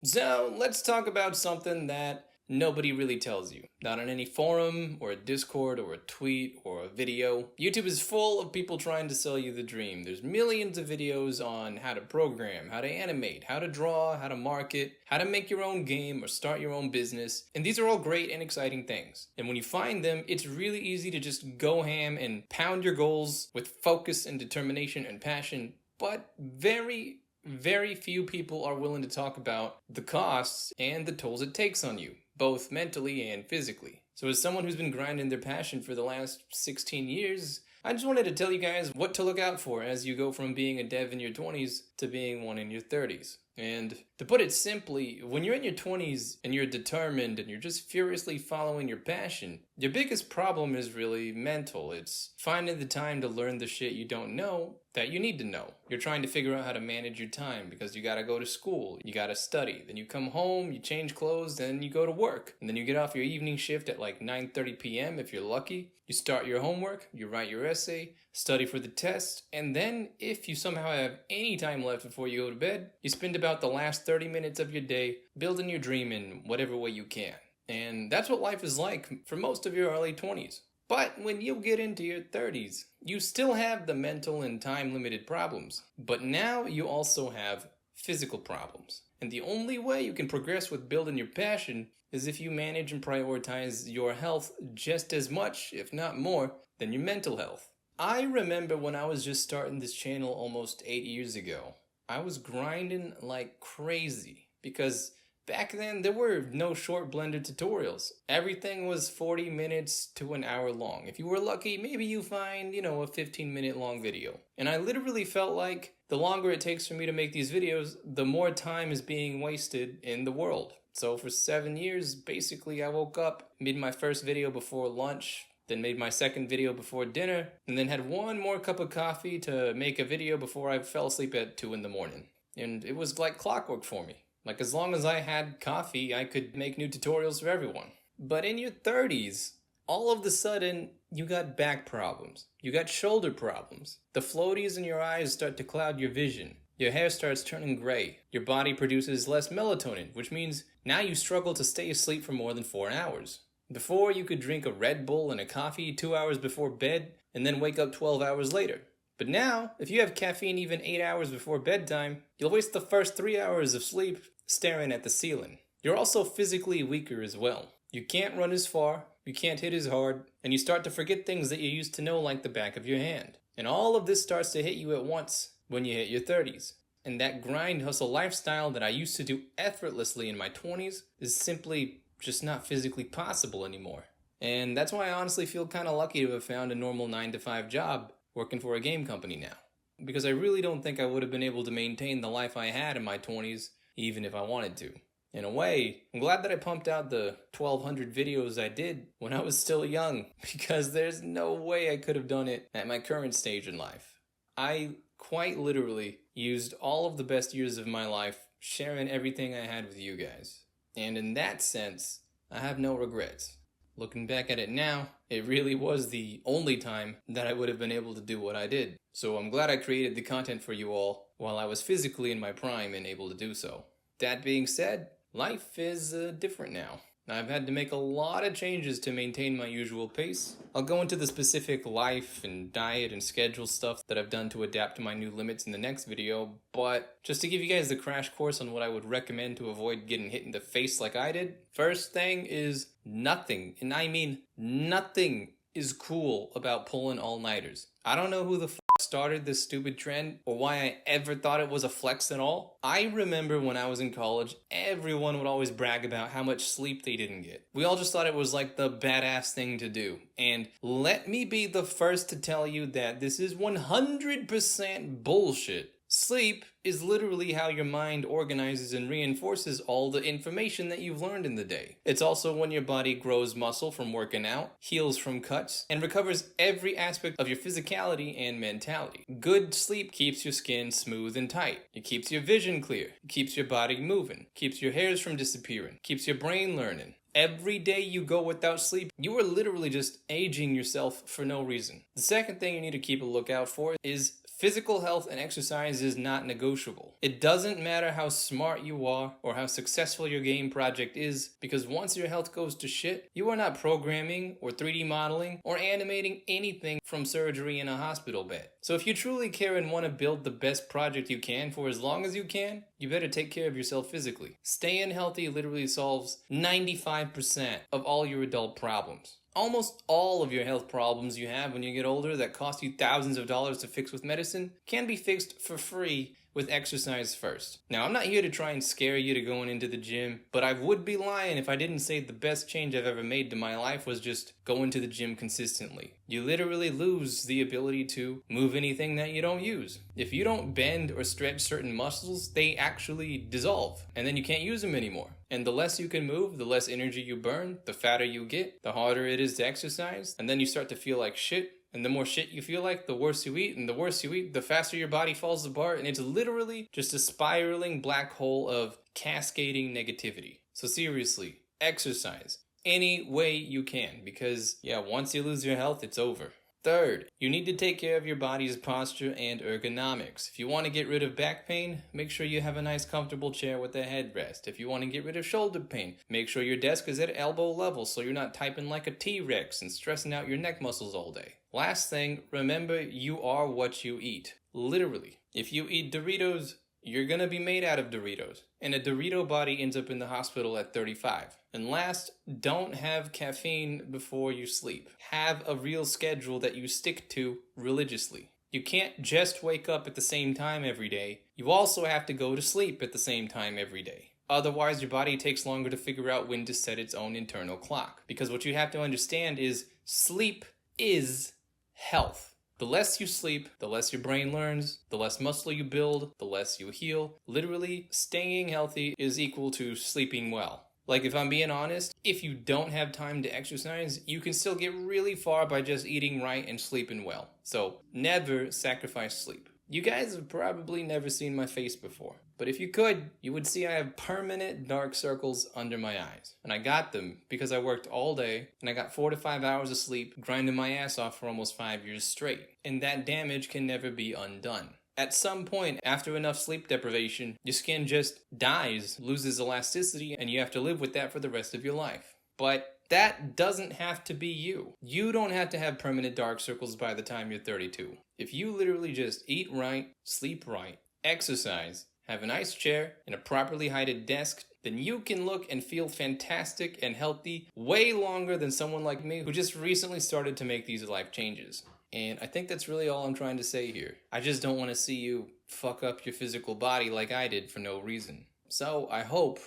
So let's talk about something that nobody really tells you. Not on any forum or a Discord or a tweet or a video. YouTube is full of people trying to sell you the dream. There's millions of videos on how to program, how to animate, how to draw, how to market, how to make your own game or start your own business. And these are all great and exciting things. And when you find them, it's really easy to just go ham and pound your goals with focus and determination and passion. But very few people are willing to talk about the costs and the tolls it takes on you, both mentally and physically. So as someone who's been grinding their passion for the last 16 years, I just wanted to tell you guys what to look out for as you go from being a dev in your 20s to being one in your 30s. And to put it simply, when you're in your 20s and you're determined and you're just furiously following your passion, your biggest problem is really mental. It's finding the time to learn the shit you don't know that you need to know. You're trying to figure out how to manage your time because you gotta go to school, you gotta study, then you come home, you change clothes, then you go to work. And then you get off your evening shift at like 9:30 p.m. if you're lucky. You start your homework, you write your essay, study for the test, and then if you somehow have any time left before you go to bed, you spend about the last 30 minutes of your day building your dream in whatever way you can. And that's what life is like for most of your early 20s. But when you get into your 30s, you still have the mental and time-limited problems. But now you also have physical problems. And the only way you can progress with building your passion is if you manage and prioritize your health just as much, if not more, than your mental health. I remember when I was just starting this channel almost 8 years ago, I was grinding like crazy because back then there were no short Blender tutorials. Everything was 40 minutes to an hour long. If you were lucky, maybe you find, a 15-minute long video. And I literally felt like the longer it takes for me to make these videos, the more time is being wasted in the world. So for 7 years, basically I woke up, made my first video before lunch, then made my second video before dinner, and then had one more cup of coffee to make a video before I fell asleep at 2 in the morning. And it was like clockwork for me. Like as long as I had coffee, I could make new tutorials for everyone. But in your 30s, all of a sudden, you got back problems. You got shoulder problems. The floaties in your eyes start to cloud your vision. Your hair starts turning gray. Your body produces less melatonin, which means now you struggle to stay asleep for more than 4 hours. Before, you could drink a Red Bull and a coffee 2 hours before bed and then wake up 12 hours later. But now, if you have caffeine even 8 hours before bedtime, you'll waste the first 3 hours of sleep staring at the ceiling. You're also physically weaker as well. You can't run as far, you can't hit as hard, and you start to forget things that you used to know like the back of your hand. And all of this starts to hit you at once when you hit your 30s. And that grind hustle lifestyle that I used to do effortlessly in my 20s is simply just not physically possible anymore. And that's why I honestly feel kind of lucky to have found a normal 9-to-5 job working for a game company now. Because I really don't think I would have been able to maintain the life I had in my 20s even if I wanted to. In a way, I'm glad that I pumped out the 1,200 videos I did when I was still young, because there's no way I could have done it at my current stage in life. I quite literally used all of the best years of my life sharing everything I had with you guys. And in that sense, I have no regrets. Looking back at it now, it really was the only time that I would have been able to do what I did. So I'm glad I created the content for you all while I was physically in my prime and able to do so. That being said, life is different now. I've had to make a lot of changes to maintain my usual pace. I'll go into the specific life and diet and schedule stuff that I've done to adapt to my new limits in the next video, but just to give you guys the crash course on what I would recommend to avoid getting hit in the face like I did, first thing is nothing, and I mean nothing, is cool about pulling all-nighters. I don't know who the started this stupid trend or why I ever thought it was a flex at all. I remember when I was in college, everyone would always brag about how much sleep they didn't get. We all just thought it was like the badass thing to do. And let me be the first to tell you that this is 100% bullshit. Sleep is literally how your mind organizes and reinforces all the information that you've learned in the day. It's also when your body grows muscle from working out, heals from cuts, and recovers every aspect of your physicality and mentality. Good sleep keeps your skin smooth and tight. It keeps your vision clear. It keeps your body moving. Keeps your hairs from disappearing. Keeps your brain learning. Every day you go without sleep, you are literally just aging yourself for no reason. The second thing you need to keep a lookout for is Physical health and exercise is not negotiable. It doesn't matter how smart you are or how successful your game project is, because once your health goes to shit, you are not programming or 3D modeling or animating anything from surgery in a hospital bed. So if you truly care and want to build the best project you can for as long as you can, you better take care of yourself physically. Staying healthy literally solves 95% of all your adult problems. Almost all of your health problems you have when you get older that cost you thousands of dollars to fix with medicine can be fixed for free with exercise first. Now, I'm not here to try and scare you to going into the gym, but I would be lying if I didn't say the best change I've ever made to my life was just going to the gym consistently. You literally lose the ability to move anything that you don't use. If you don't bend or stretch certain muscles, they actually dissolve, and then you can't use them anymore. And the less you can move, the less energy you burn, the fatter you get, the harder it is to exercise, and then you start to feel like shit. And the more shit you feel like, the worse you eat, and the worse you eat, the faster your body falls apart, and it's literally just a spiraling black hole of cascading negativity. So seriously, exercise any way you can, because once you lose your health, it's over. Third, you need to take care of your body's posture and ergonomics. If you want to get rid of back pain, make sure you have a nice comfortable chair with a headrest. If you want to get rid of shoulder pain, make sure your desk is at elbow level so you're not typing like a T-Rex and stressing out your neck muscles all day. Last thing, remember you are what you eat. Literally. If you eat Doritos, you're gonna be made out of Doritos. And a Dorito body ends up in the hospital at 35. And last, don't have caffeine before you sleep. Have a real schedule that you stick to religiously. You can't just wake up at the same time every day. You also have to go to sleep at the same time every day. Otherwise, your body takes longer to figure out when to set its own internal clock. Because what you have to understand is sleep is health. The less you sleep, the less your brain learns, the less muscle you build, the less you heal. Literally, staying healthy is equal to sleeping well. Like, if I'm being honest, if you don't have time to exercise, you can still get really far by just eating right and sleeping well. So, never sacrifice sleep. You guys have probably never seen my face before, but if you could, you would see I have permanent dark circles under my eyes. And I got them because I worked all day and I got 4 to 5 hours of sleep, grinding my ass off for almost 5 years straight. And that damage can never be undone. At some point, after enough sleep deprivation, your skin just dies, loses elasticity, and you have to live with that for the rest of your life. But that doesn't have to be you. You don't have to have permanent dark circles by the time you're 32. If you literally just eat right, sleep right, exercise, have a nice chair, and a properly heighted desk, then you can look and feel fantastic and healthy way longer than someone like me who just recently started to make these life changes. And I think that's really all I'm trying to say here. I just don't want to see you fuck up your physical body like I did for no reason. So I hope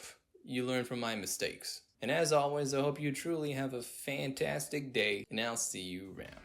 you learn from my mistakes. And as always, I hope you truly have a fantastic day, and I'll see you around.